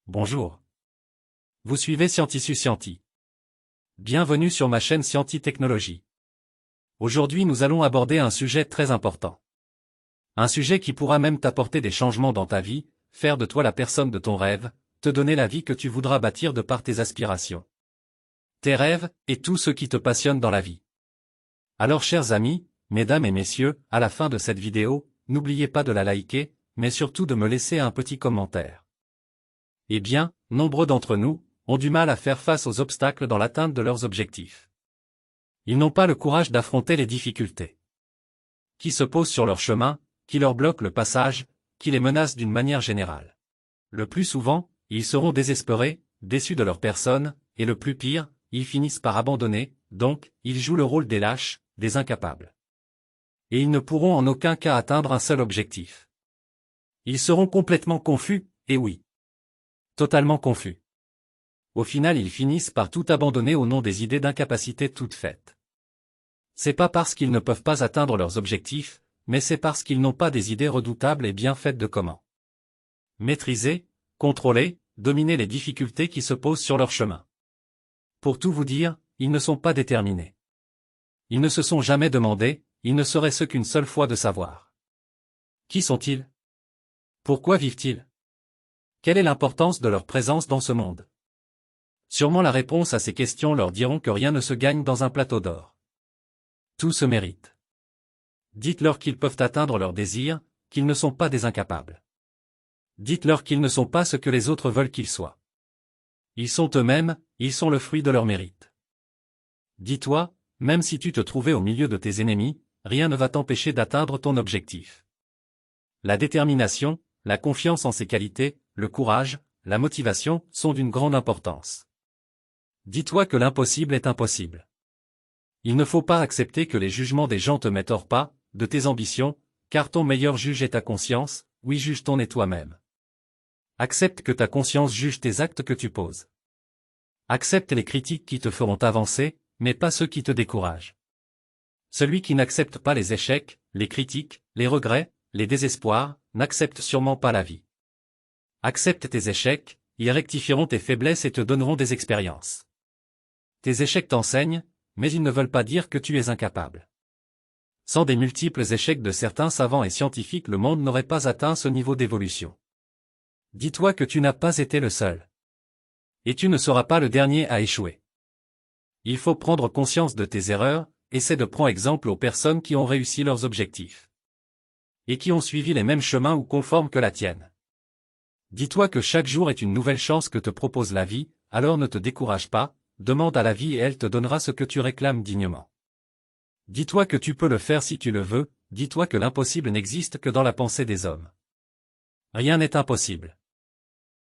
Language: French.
Bonjour. Vous suivez Scientissus Scienti. Bienvenue sur ma chaîne Scienti Technologie. Aujourd'hui nous allons aborder un sujet très important. Un sujet qui pourra même t'apporter des changements dans ta vie, faire de toi la personne de ton rêve, te donner la vie que tu voudras bâtir de par tes aspirations. Tes rêves, et tout ce qui te passionne dans la vie. Alors chers amis, mesdames et messieurs, à la fin de cette vidéo, n'oubliez pas de la liker, mais surtout de me laisser un petit commentaire. Eh bien, nombreux d'entre nous ont du mal à faire face aux obstacles dans l'atteinte de leurs objectifs. Ils n'ont pas le courage d'affronter les difficultés qui se posent sur leur chemin, qui leur bloquent le passage, qui les menacent d'une manière générale. Le plus souvent, ils seront désespérés, déçus de leur personne, et le plus pire, ils finissent par abandonner, donc, ils jouent le rôle des lâches, des incapables. Et ils ne pourront en aucun cas atteindre un seul objectif. Ils seront complètement confus, et oui. Totalement confus. Au final ils finissent par tout abandonner au nom des idées d'incapacité toutes faites. C'est pas parce qu'ils ne peuvent pas atteindre leurs objectifs, mais c'est parce qu'ils n'ont pas des idées redoutables et bien faites de comment maîtriser, contrôler, dominer les difficultés qui se posent sur leur chemin. Pour tout vous dire, ils ne sont pas déterminés. Ils ne se sont jamais demandé, ils ne seraient ce qu'une seule fois de savoir. Qui sont-ils? Pourquoi vivent-ils? Quelle est l'importance de leur présence dans ce monde? Sûrement la réponse à ces questions leur diront que rien ne se gagne dans un plateau d'or. Tout se mérite. Dites-leur qu'ils peuvent atteindre leurs désirs, qu'ils ne sont pas des incapables. Dites-leur qu'ils ne sont pas ce que les autres veulent qu'ils soient. Ils sont eux-mêmes, ils sont le fruit de leur mérite. Dis-toi, même si tu te trouvais au milieu de tes ennemis, rien ne va t'empêcher d'atteindre ton objectif. La détermination, la confiance en ses qualités, le courage, la motivation sont d'une grande importance. Dis-toi que l'impossible est impossible. Il ne faut pas accepter que les jugements des gens te mettent hors pas de tes ambitions, car ton meilleur juge est ta conscience, oui juge-ton et toi-même. Accepte que ta conscience juge tes actes que tu poses. Accepte les critiques qui te feront avancer, mais pas ceux qui te découragent. Celui qui n'accepte pas les échecs, les critiques, les regrets, les désespoirs, n'accepte sûrement pas la vie. Accepte tes échecs, ils rectifieront tes faiblesses et te donneront des expériences. Tes échecs t'enseignent, mais ils ne veulent pas dire que tu es incapable. Sans des multiples échecs de certains savants et scientifiques, le monde n'aurait pas atteint ce niveau d'évolution. Dis-toi que tu n'as pas été le seul. Et tu ne seras pas le dernier à échouer. Il faut prendre conscience de tes erreurs, essaie de prendre exemple aux personnes qui ont réussi leurs objectifs. Et qui ont suivi les mêmes chemins ou conformes que la tienne. Dis-toi que chaque jour est une nouvelle chance que te propose la vie, alors ne te décourage pas, demande à la vie et elle te donnera ce que tu réclames dignement. Dis-toi que tu peux le faire si tu le veux, dis-toi que l'impossible n'existe que dans la pensée des hommes. Rien n'est impossible.